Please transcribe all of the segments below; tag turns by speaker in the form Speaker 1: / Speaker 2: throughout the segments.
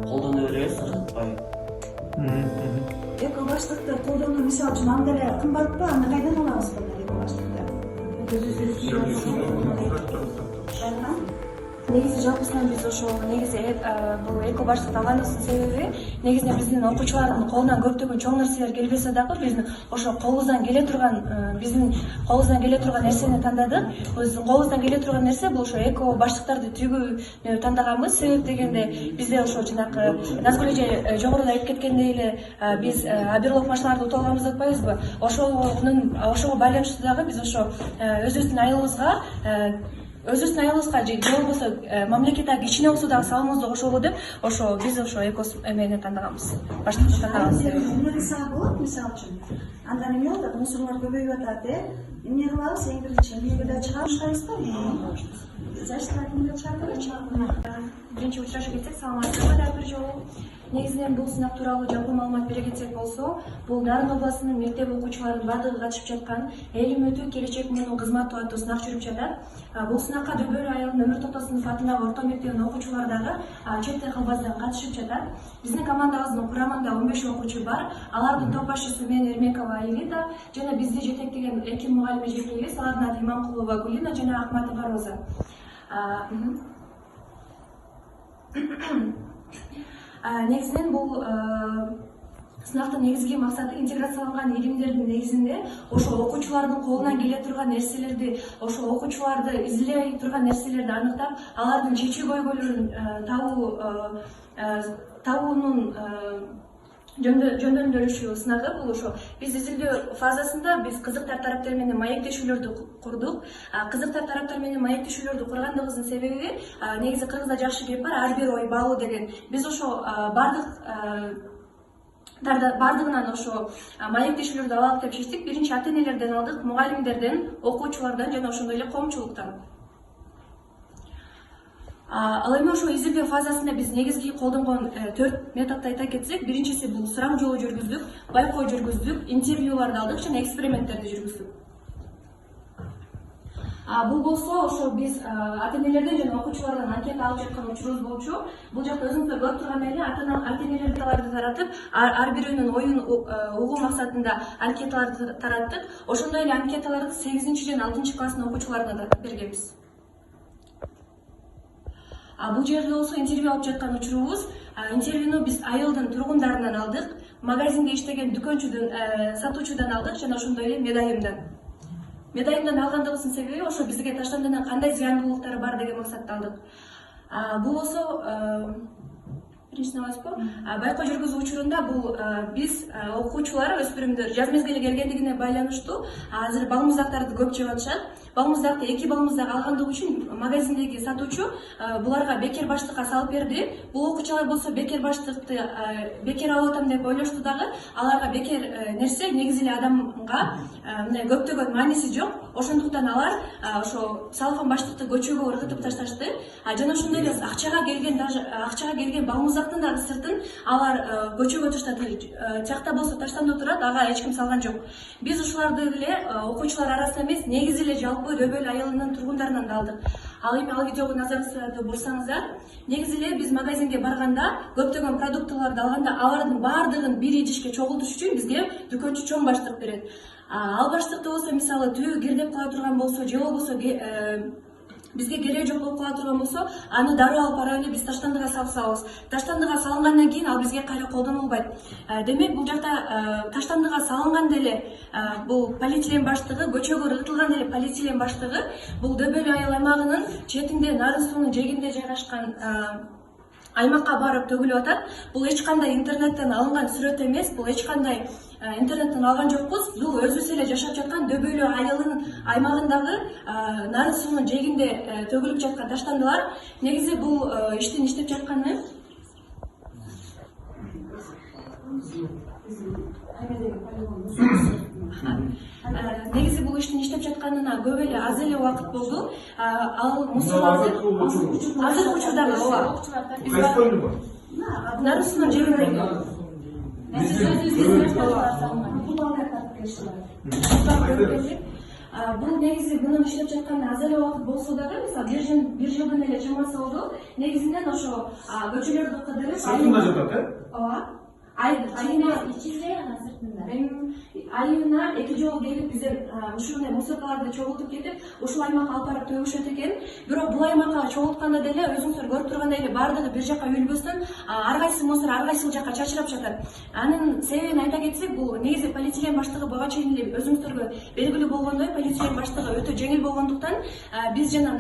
Speaker 1: Колдоно беребиз, ыргытпай.
Speaker 2: Эко баштыкты колдонуу мисалы үчүн анда эле кымбатпы, аны кайдан алабыз болот эко баштыкты?
Speaker 3: Негизи жалпысынан биз ошо бул эко баштыкты алганыбыздын себеби негизинен биздин окуучулардын колунан көптөгөн чоң нерселер келбесе дагы биздин ошо колубуздан келе турган нерсени тандадык. Биздин колубуздан келе турган нерсе бул ошо эко баштыктарды тигүүнү тандаганбыз. Себеп дегенде бизде ошо жанакы Назгүл эже жогоруда айтып кеткендей эле биз аберлок машиналарды утуп алганбыз деп атпайбызбы? Ошого байланыштуу дагы биз ошо өзүбүздүн айылыбызга же болбосо мамлекетке кичине болсо дагы салымыбызды кошолу деп ошо биз ошо эко эмени тандаганбыз. Баштыкты тандаганбыз.
Speaker 2: Эмне кылсак болот мисалы үчүн? Анда эме болот, мусорлор көбөйүп атат, эмне кылабыз? Эң биринчи эмнеге чыгарып таштайбызбы?
Speaker 3: Биринчи учурашып кетсек, саламатсызбы дагы бир жолу. Негизинен бул сынак тууралуу жалпы маалымат бере кетсек болсо, бул Нарын областынын мектеп окуучуларынын баардыгы катышып жаткан Элим өтүү келечек менен кызматтуу аттуу сынак жүрүп жатат. Бул сынакка Дөбөл айылынын Өмүр Токтосунов атындагы орто мектебинин окуучулары дагы чет эл калбастан катышып жатат. Биздин командабыздын курамында 15 окуучу бар. Алардын топ башчысы мен Эрмекова Аелита жана бизди жетектеген 2 мугалим эжекейбиз. Алардын аты Имамкулова Гулина жана Акматова Роза. Негизинен бул сынактын негизги максаты интеграцияланган илимдердин негизинде ошо окуучулардын колунан келе турган нерселерди, ошо окуучуларды изилдей турган нерселерди аныктап, алардын чечүү көйгөйлөрүн табуунун жөндөмдөрүшүү сынагы. Бул ошо биз изилдөө фазасында биз кызыктар тараптар менен маектешүүлөрдү курдук. Кызыктар тараптар менен маектешүүлөрдү кургандыгыбыздын себеби негизи кыргызда жакшы кеп бар, ар бир ой баалуу деген. Биз ошо бардыгынан ошо маектешүүлөрдү алалык деп чечтик. Биринчи ата энелерден алдык, мугалимдерден, окуучулардан жана ошондой эле коомчулуктан. Ал эми ошо изилдөө фазасында биз негизги колдонгон 4 методду айта кетсек, биринчиси бул сурам жолу жүргүздүк, байкоо жүргүздүк, интервьюларды алдык жана эксперименттерди жүргүздүк. Бул болсо ошо биз ата энелерден жана окуучулардан анкета алып жаткан учурубуз болчу. Бул жакта өзүңүздөр көрүп тургандай эле ата энелерди таратып, ар бирөөнүн оюн угуу максатында анкеталарды тараттык. Ошондой эле анкеталарды 8 жана 6 класстын окуучуларына да бергенбиз. Бул жерде болсо интервью алып жаткан учурубуз, интервьюну биз айылдын тургундарынан алдык, магазинде иштеген дүкөнчүдөн, сатуучудан алдык жана ошондой эле медайымдан. Медайымдан алгандыгыбыздын себеби ошо бизге таштандыгынын кандай зыяндуулуктары бар деген максатта алдык. Бул болсо биринчисин алайсызбы? Байкоо жүргүзүү учурунда бул биз окуучулар, өспүрүмдөр жаз мезгили келгендигине байланыштуу азыр балмуздактарды көп жеп атышат. Балмуздакты 2 балмуздак алгандыгы үчүн магазиндеги сатуучу буларга бекер баштыкка салып берди. Бул окуучулар болсо бекер баштыкты бекер алып атам деп ойлошту дагы. Аларга бекер нерсе негизи эле адамга мындай көптөгөн мааниси жок. Ошондуктан алар ошо салган баштыкты көчөгө ыргытып ташташты. Жана ошондой эле акчага келген балмуздактын дагы сыртын алар көчөгө таштады. Тиякта болсо таштандуу турат, ага эч ким салган жок. Биз ушуларды эле окуучулар арасында эмес, негизи эле жалпы Дөбөл айылынын тургундарынан да алдык. Ал эми ал видеого назарыңызды бурсаңыздар, негизи эле биз магазинге барганда, көптөгөн продуктыларды алганда, алардын баардыгын бир идишке чогултуш үчүн бизге дүкөнчү чоң баштык берет. Ал баштыкты болсо мисалы түбү кирдеп кала турган болсо, же болбосо бизге кереги жок болуп кала турган болсо, аны дароо алып барып эле биз таштандыга салып салабыз. Таштандыга салынгандан кийин ал бизге кайра колдонулбайт. Демек бул жакта таштандыга салынганда эле бул полиэтилен баштыгы, көчөгө ыргытылган эле полиэтилен баштыгы бул Дөбөл айыл аймагынын четинде Нарын суунун жээгинде жайгашкан аймакка барып төгүлүп атат. Бул эч кандай интернеттен алынган сүрөт эмес, бул эч кандай интернеттен алган жокпуз. Бул өзүбүз эле жашап жаткан Дөбөл айылынын аймагындагы Нарын суунун жээгинде төгүлүп жаткан таштандылар. Негизи бул иштин иштеп жатканы негизи бул иштин иштеп жатканына көп эле аз эле убакыт болду. Ал мусорларды азыркы учурдагы Нарын суунун жээгинде бул негизи мунун иштеп жатканына аз эле убакыт болсо дагы, мисалы бир жылдын эле чамасы болду. Негизинен ошо көчөлөрдү кыдырып
Speaker 1: сыртында жатат,
Speaker 3: ооба. Айына ичинде жана сыртында. Айына 2 жолу келип бизден ушундай мусоркаларды чогултуп кетип, ушул аймакка алып барып төгүшөт экен. Бирок бул аймакка чогултканда деле өзүңүздөр көрүп тургандай эле баардыгы бир жакка үйүлбөстөн, ар кайсы мусор ар кайсы жакка чачырап жатат. Анын себебин айта кетсек, бул негизи полиэтилен баштыгы буга чейин эле өзүңүздөргө белгилүү болгондой, полиэтилен баштыгы өтө жеңил болгондуктан, биз жана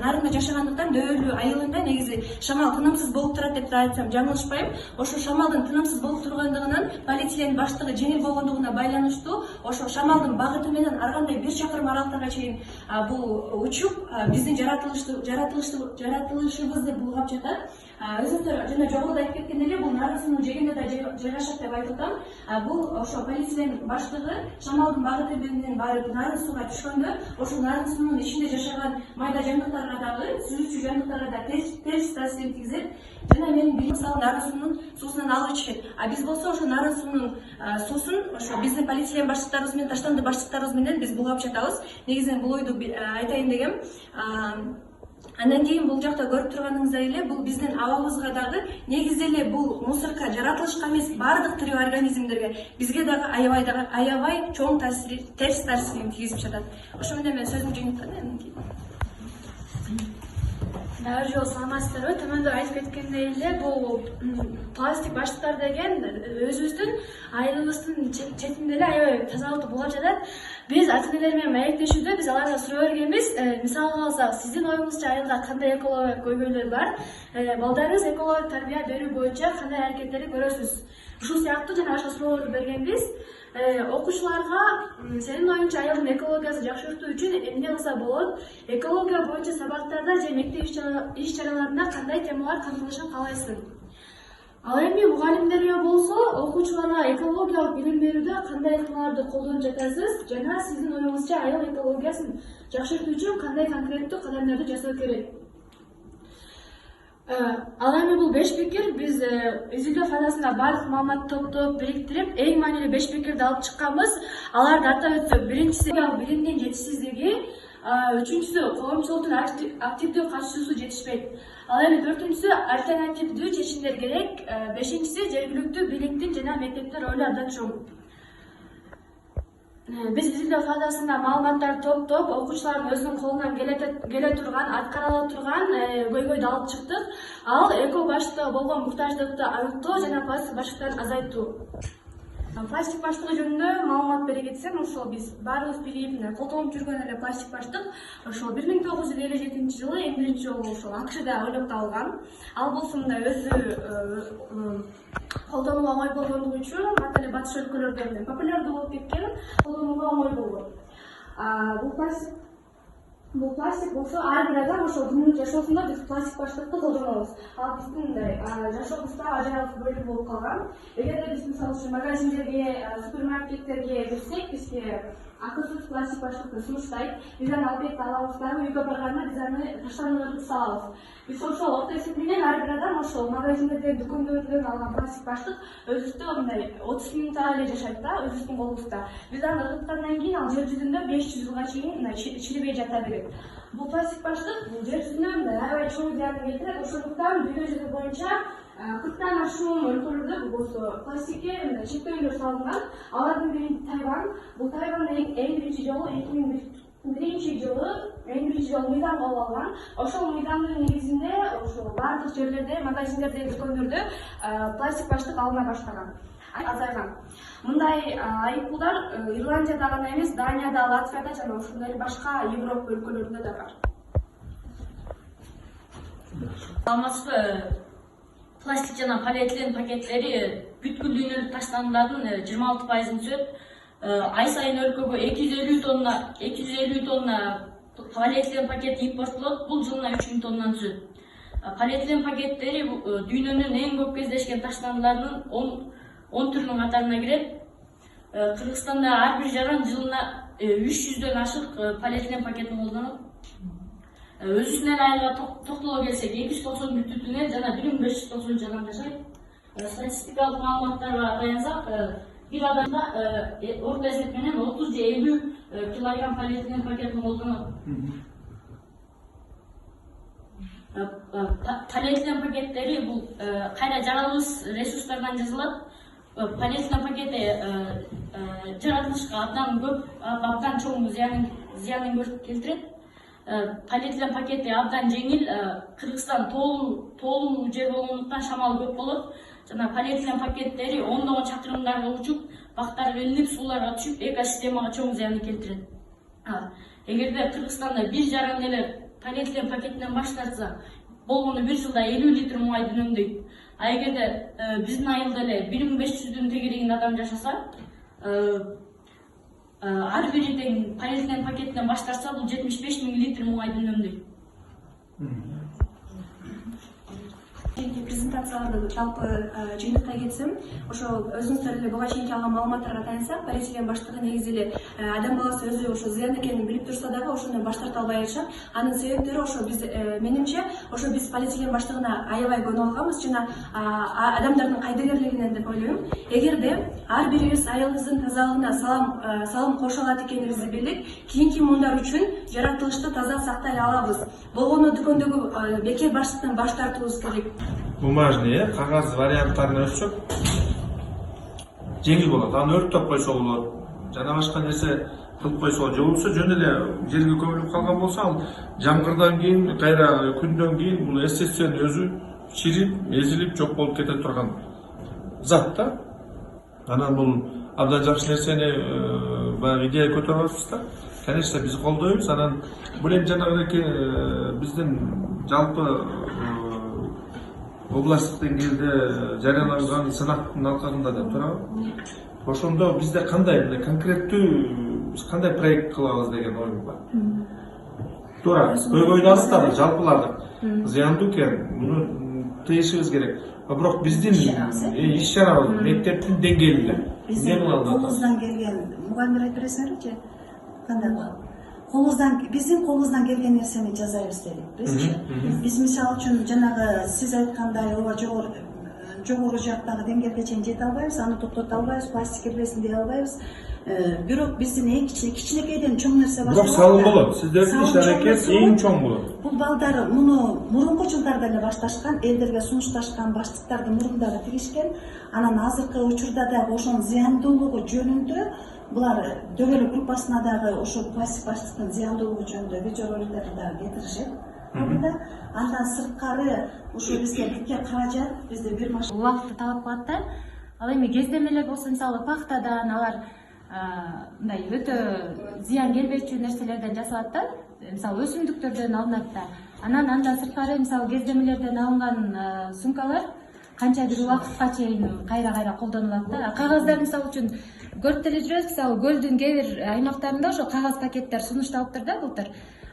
Speaker 3: нарында жашагандыктан дөөлүү айылында негизи шамал тынымсыз болуп турат деп айтсам жаңылышпайм. Ошо шамалдын тынымсыз болуп тургандыгынан полиэтилен баштыгы жеңил болгондугуна байланыштуу, ошо шамалдын багыты менен ар кандай 1 чакырым аралыктарга чейин бул учуп, биздин жаратылышыбызды булгап жатат. Өзүңүздөр жана жогоруда айтып кеткендей эле, бул нарын суунун жээгинде да жайгашат деп айтып атам. Бул ошо полиэтилен баштыгы шамалдын багыты менен барып нарын сууга түшкөндө, ошол нарын суунун ичинде жашаган майда жандыктарга дагы, сүзүүчү жандыктарга да терс таасирин тийгизет. Жана менин билим мисалы нарын суунун суусунан алып ичишет. Биз болсо ошо нарын суунун суусун ошо биздин полиэтилен баштыктарыбыз менен, таштанды баштыктарыбыз менен биз булгап жатабыз. Негизинен бул ойду айтайын дегем. Андан кийин бул жакта көрүп турганыңыздай эле, бул биздин абабызга дагы негизи эле бул мусорка жаратылышка эмес, баардык тирүү организмдерге, бизге дагы аябай чоң терс таасирин тийгизип жатат. Ошо менен мен сөзүмдү жыйынтыктадым.
Speaker 4: Ар жолу саламатсыздарбы? Төмөндө айтып кеткендей эле, бул пластик баштыктар деген өзүбүздүн айылыбыздын четинде эле аябай тазалыкты булгап жатат. Биз ата-энелер менен маектешүүдө биз аларга суроо бергенбиз. Мисалга алсак, сиздин оюңузча айылда кандай экологиялык көйгөйлөр бар? Балдарыңыз экологиялык тарбия берүү боюнча кандай аракеттерди көрөсүз? Ушул сыяктуу жана башка суроолорду бергенбиз. Окуучуларга сенин оюңча айылдын экологиясын жакшыртуу үчүн эмне кылса болот? Экология боюнча сабактарда же мектеп иш-чараларында кандай темалар камтылышын каалайсың? Ал эми мугалимдерге болсо, окуучуларга экологиялык билим берүүдө кандай ыкмаларды колдонуп жатасыз? Жана сиздин оюңузча айыл экологиясын жакшыртуу үчүн кандай конкреттүү кадамдарды жасоо керек? Ал эми бул 5 пикир биз изилдөө фазасында баардык маалыматты топтоп, бириктирип, эң маанилүү 5 пикирди алып чыкканбыз. Аларды атап өтсөк, биринчиси билимдин жетишсиздиги, үчүнчүсү коомчулуктун активдүү катышуусу жетишпейт. Ал эми 4-үнчүсү альтернативдүү чечимдер керек, 5-инчиси жергиликтүү бийликтин жана мектептер ролу абдан чоң. Биз изилдөө фазасында маалыматтарды топтоп, окуучулардын өзүнүн колунан келе турган, аткара ала турган көйгөйдү алып чыктык. Ал эко баштыкка болгон муктаждыкты аныктоо жана пластик баштыктарын азайтуу. Пластик баштыгы жөнүндө маалымат бере кетсем, ошол биз баарыбыз билип, колдонуп жүргөн эле пластик баштык ошол 1957-жылы эң биринчи жолу ошол АКШда ойлоп табылган. Ал болсо мындай өзү колдонууга оңой болгондугу үчүн ата эле батыш өлкөлөрдө популярдуу болуп кеткен, колдонууга оңой болгон. Бул пластик болсо ар бир адам ошол күнүмдүк жашоосунда биз пластик баштыкты колдонобуз. Ал биздин мындай жашообузда ажыралып бөлүк болуп калган. Эгерде биз мисалы үчүн магазиндерге, супермаркеттерге кирсек, бизге акысыз пластик баштыкты сунуштайт. Биз аны албетте алабыз дагы, үйгө барганда биз аны таштандырып салабыз. Биз ошол орто эсептенен ар бир адам ошол магазиндерден, дүкөндөрдөн алган пластик баштык өзүбүздө мындай 30 минутта эле жашайт да, өзүбүздүн колубузда. Биз аны ырыткандан кийин ал жер жүзүндө 500 жылга чейин чирибей жата берет. Бул пластик баштык бул жер жүзүнө мындай аябай чоң зыянын келтирет. Ошондуктан дүйнө жүзү боюнча 40тан ашуун өлкөлөрдө бул пластикке чектөөлөр салынган. Алардын бири Тайвань. Бул Тайванда эң биринчи жолу 2001 жылы мыйзам кабыл алган. Ошол мыйзамдын негизинде ошол бардык жерлерде, магазиндерде, дүкөндөрдө пластик баштык алына баштаган, азайган. Мындай айыппулдар Ирландияда гана эмес, Данияда, Латвияда жана ошондой башка Европа өлкөлөрүндө да бар.
Speaker 5: Саламатсызбы? Пластик жана полиэтилен пакеттери бүткүл таштандылардын 26%-ын түзөт. Ай сайын өлкөгө 250 тонна полиэтилен пакет импорттолот. Бул жылына 3000 тоннаны түзөт. Полиэтилен пакеттери дүйнөнүн эң көп кездешкен таштандыларынын 10 түрүнүн катарына кирет. Кыргызстанда ар бир жаран жылына 300дөн ашык полиэтилен пакетин колдонот. Өзүнүн айылга токтоло келсек, 290 түтүнөн жана 1590 адам жашайт. Статистикалык маалыматтарга таянсак, bir adamda orta esnetmenen 30 же 50 kilogram polietilen paketini kollanat. Polietilen paketleri bu kayra jaralыс resurslardan жазылат. Polietilen paketi жаратылышка абдан көп, абдан чоң зыянын келтирет. Polietilen paketi abdan жеңил, Кыргызстан тоолуу жер болгондуктан шамал көп болот. Жана polietilen paketleri ондогон чакырымдарга учуп, бактар келип, сууларга түшүп, экосистемага чоң зыянын келтирет. Эгерде Кыргызстанда бир жаран эле polietilen paketinden баш тартса, болгону бир жылда 50 литр муайды үнөмдөйт. Эгерде биздин айылда эле 1500-дүн тегерегинде адам жашаса, ар бири тең polietilen paketinden баш тартса, бул 75 000 литр муайды үнөмдөйт.
Speaker 3: Презентацияларды жалпы жыйынтыктай кетсем, ошо өзүңүздөр эле буга чейинки алган маалыматтарга таянсак, полиэтилен баштыгы негизи эле адам баласы өзү ошо зыян экенин билип турса дагы ошону баш тарта албай атышат. Анын себептери ошо биз менимче ошо биз полиэтилен баштыгына аябай көнүп алганбыз жана адамдардын кайдыгерлигинен деп ойлойм. Эгерде ар бирибиз айылыбыздын тазалыгына салым кошо алат экенибизди билип, кийинки муундар үчүн жаратылышты таза сактай алабыз. Болгону дүкөндөгү бекер баштыктан баш тартуубуз керек.
Speaker 1: Бумажный, кагаз варианттарына өтсөк, жеңил болот. Аны өрттөп койсо болот. Жана башка нерсе кылып койсо болот. Же болбосо жөн эле жерге көмүлүп калган болсо, ал жамгырдан кийин, кайра күндөн кийин бул эстесен өзү чирип, эзилип, жок болуп кете турган зат да. Анан бул абдан жакшы нерсени баягы идея көтөрүп атабыз да. Конечно, биз колдойбуз. Анан бул эми жанагы биздин жалпы областтык деңгээлде жарыяланган сынактын алкагында деп турабы. Ошондо бизде кандай конкреттүү кандай проект кылабыз деген оюм бар. Туура, көйгөйдү аныктадык, жалпыладык. Зыяндуу экен, муну тыйышыбыз керек. Бирок биздин иш чарабыз мектептин деңгээлинде.
Speaker 2: Биздин колубуздан келген мугалимдер айтып бересиңерби? Кандай биздин колубуздан келген нерсени жасайбыз дедик. Биз мисалы үчүн жанагы сиз айткандай жогору жактагы деңгээлге чейин жете албайбыз, аны токтото албайбыз, пластик кирбесин дей албайбыз. Бирок биздин эң кичинекейден чоң нерсе башталат.
Speaker 1: Бирок салым болот. Сиздердин иш аракет эң чоң болот.
Speaker 2: Бул балдар муну мурунку жылдарда эле башташкан, элдерге сунушташкан, баштыктарды мурундары тигишкен. Анан азыркы учурда дагы ошонун зыяндуулугу жөнүндө булар дөгөлө группасына дагы ошо пластик баштыктын зыяндуулугу жөнүндө видеороликтерди дагы кетиришет. Андан сырткары ошо бизге бүткен каражат бизде бир машина
Speaker 6: убакытты талап кылат да. Ал эми кездемелер болсо, мисалы пахтадан алар мындай өтө зыян келбечү нерселерден жасалат да. Мисалы өсүмдүктөрдөн алынат да. Андан сырткары мисалы кездемелерден алынган сумкалар канча бир убакытка чейин кайра колдонулат да. Кагаздар мисалы үчүн көрүп деле жүрөбүз, мисалы көлдүн кээ бир аймактарында ошо кагаз пакеттер сунушталыптыр да былтыр.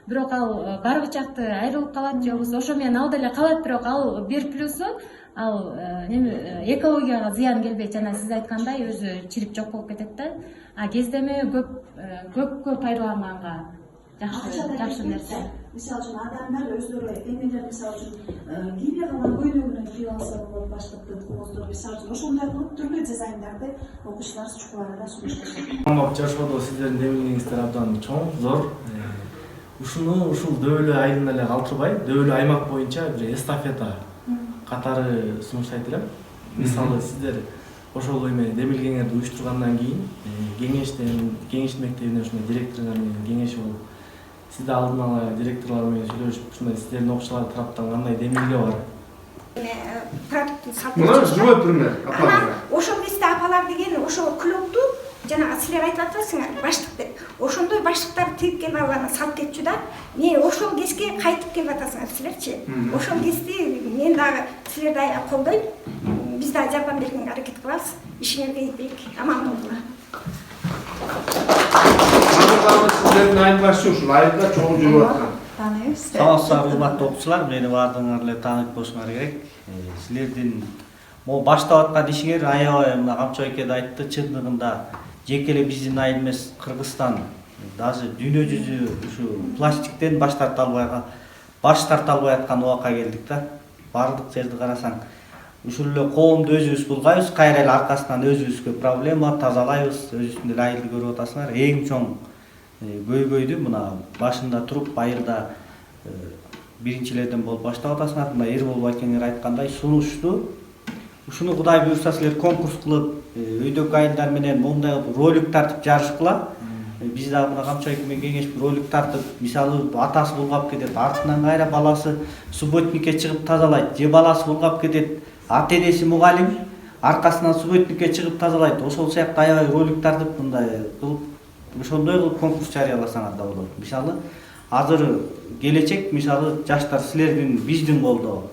Speaker 6: Бирок ал баргычакты айрылып калат, же болбосо ошо менен ал деле калат, бирок ал бир плюсу ал экологияга зыян келбейт, жана сиз айткандай өзү чирип жок болуп кетет да. Кездеме көпкө пайдаланганга жакшы нерсе.
Speaker 2: Мисалы үчүн адамдар өздөрү эмелер мисалы үчүн кийбей калган көйнөгүнөн кийип алса болот, баштыкты кооздор мисалы үчүн ошондой кылып түрлүү дизайндарды окуучулар чукуларга сунушташат.
Speaker 7: Жашоодо сиздердин демилгиңиздер абдан чоң, зор. Ушул дөөлө айылын эле калтырбай, дөөлө аймак боюнча бир эстафета катары сунуштайт элем. Мисалы сиздер ошол эме демилгеңерди уюштургандан кийин кеңеш мектебинин ушундай директоруңар менен кеңеш болуп, сизде алдын ала директорлор менен сүйлөшүп, ушундай сиздердин окуучулар тараптан кандай демилге бар?
Speaker 1: Живой пример.
Speaker 8: Ошол кезде апалар деген ошо клубду жанагы силер айтып атасыңар баштык деп. Ошондой баштыктар тигип келип алган салып кетчү да. Ошол кезге кайтып келип атасыңар силерчи. Ошол кезде мен дагы силерди колдойм. Биз да жардам бергенге аракет кылабыз. Ишиңерге ийгилик, аман болуңар.
Speaker 1: Сиздердин айылдашы ушул айылда чоң жүрүп аткан.
Speaker 2: Тааныбыз.
Speaker 9: Саламатсыздар, урматтуу окуучулар, мени баардыгыңар эле таанып болушуңар керек. Силердин могу баштап аткан ишиңер аябай мына Камчы эке да айтты, чындыгында жеке эле биздин айыл эмес, Кыргызстан даже дүйнө жүзү ушу пластиктен баш тарта албай аткан убакка келдик да. Бардык жерди карасаң, ушул эле коомду өзүбүз булгайбыз, кайра эле аркасынан өзүбүзгө проблема тазалайбыз, өзүбүздүн эле айылды көрүп атасыңар. Эң чоң көйгөйдү мына башында туруп айылда биринчилерден болуп баштап атасыңар. Мына Эрбол байкеңер айткандай сунушту. Ушуну Кудай буйрса силер конкурс кылып, өйдөкү айылдар менен моундай ролик тартып жарышкыла. Биз дагы мына Камчыбек менен кеңешип ролик тартып, мисалы атасы булгап кетет, артынан кайра баласы субботникке чыгып тазалайт, же баласы булгап кетет, ата энеси мугалим, аркасынан субботникке чыгып тазалайт. Ошол сыяктуу аябай ролик тартып мындай кылып, ошондой кылып конкурс жарыяласаңар да болот. Мисалы азыр келечек, мисалы жаштар силердин биздин колдо,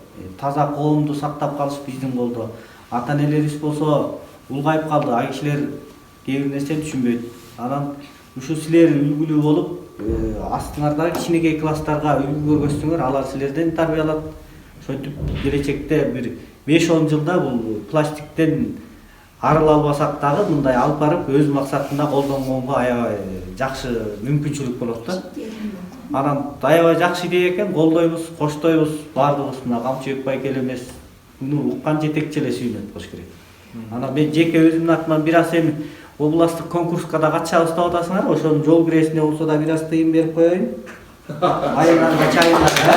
Speaker 9: таза коомду сактап калыш биздин колдо. Ата энелерибиз болсо улгайып калды, ай кишилер кээ бир нерсени түшүнбөйт. Анан ушу силер үлгүлүү болуп, астыңардагы кичинекей класстарга үлгү көргөзсөңөр, алар силерден тарбия алат. Ошентип келечекте бир 5-10 жылда бул пластиктен арыла албасак дагы мындай алып барып өз максатында колдонгонго аябай жакшы мүмкүнчүлүк болот да. Анан аябай жакшы идея экен, колдойбуз, коштойбуз, баардыгыбыз мына Камчыбек байкелемес муну уккан жетекчи эле сүйүнөт болуш керек. Анан мен жеке өзүмдүн атыман бир аз эми областтык конкурска да катышабыз деп атасыңар, ошонун жол киресине болсо да бир аз тыйын берип коеюн. Айылдарга чайылдарга.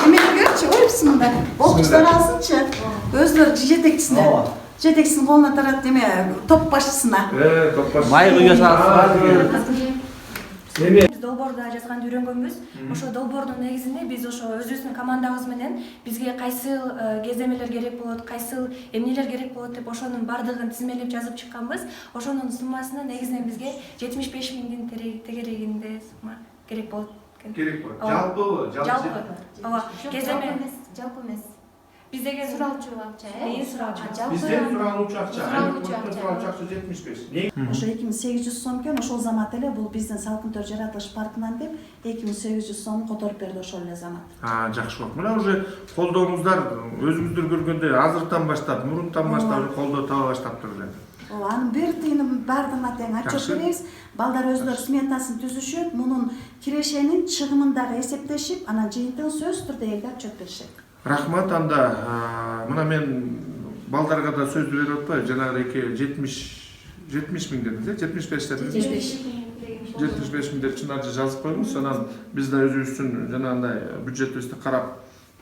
Speaker 2: Эмелергечи ойпсун да. Окуучулар алсынчы. Өзлөрү жетекчисинин колуна тарат эме топ башчысына.
Speaker 1: Топ башчысы.
Speaker 9: Май куя салсыңар.
Speaker 3: Биз долбоорду жазганды үйрөнгөнбүз. Ошо долбоордун негизинде биз ошо өзүбүздүн командабыз менен бизге кайсыл кеземелер керек болот, кайсыл эмнелер керек болот деп ошонун бардыгын тизмелеп жазып чыкканбыз. Ошонун суммасына негизинен бизге 75 миңдин тегерегинде сумма керек болот экен.
Speaker 1: Керек болот.
Speaker 3: Жалпы. Ооба. Кеземе
Speaker 6: жалпы эмес.
Speaker 3: Биз деген
Speaker 6: Суроочу акча,
Speaker 3: суроочу.
Speaker 1: Бизден суроочу акча 75.
Speaker 2: Ошо 2800 сом экен, ошол замат эле бул биздин Салкын Төр жаратылыш паркынан деп 2800 сом которуп берди ошол эле замат.
Speaker 1: Жакшы болуп. Мына уже колдооңуздар өзүңүздөр көргөндөй азыртан баштап, мурунтан баштап колдоо таба баштаптыр эле.
Speaker 2: Ооба, анын бир тыйынын баардыгына тең отчет беребиз. Балдар өзлөрү сметасын түзүшөт, мунун кирешенин чыгымын дагы эсептешип, анан жыйынтыгын сөзсүз түрдө элге отчет беришет.
Speaker 1: Рахмат, анда мына мен балдарга да сөздү берип атпайбы, жанагы 70 миң дедиңиз, 75 дедиңиз. 75 миңдер чынарчы жазып коюңуз, анан биз да өзүбүздүн жанагындай бюджетибизди карап,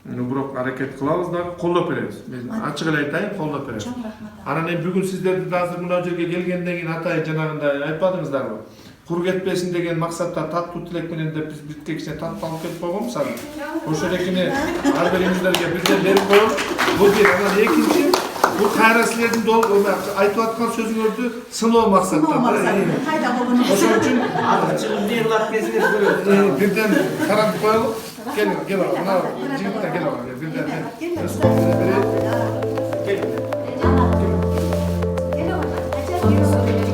Speaker 1: бирок аракет кылабыз дагы, колдоп беребиз. Мен ачык эле айтайын, колдоп беребиз. Анан бүгүн сиздерди да азыр мына жерге келгенден кийин атайын жанагындай айтпадыңыздарбы? Кур кетпесин деген максатта таттуу тилек менен деп биз битке кичине таттуу алып келип койгонбуз азыр. Ошол экини ар бириңиздерге бирден берип коебуз. Бул бир, анан экинчи, бул кайра силердин айтып аткан сөзүңөрдү сыноо максатта.
Speaker 2: Кайда болгон.
Speaker 1: Ошон үчүн
Speaker 9: Азыр чыгып жыйылат кезиңер көрөт.
Speaker 1: бирден таратып коелук. Кел, мына жигиттер кел ага, бирден.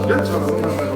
Speaker 1: Кел, чыгып.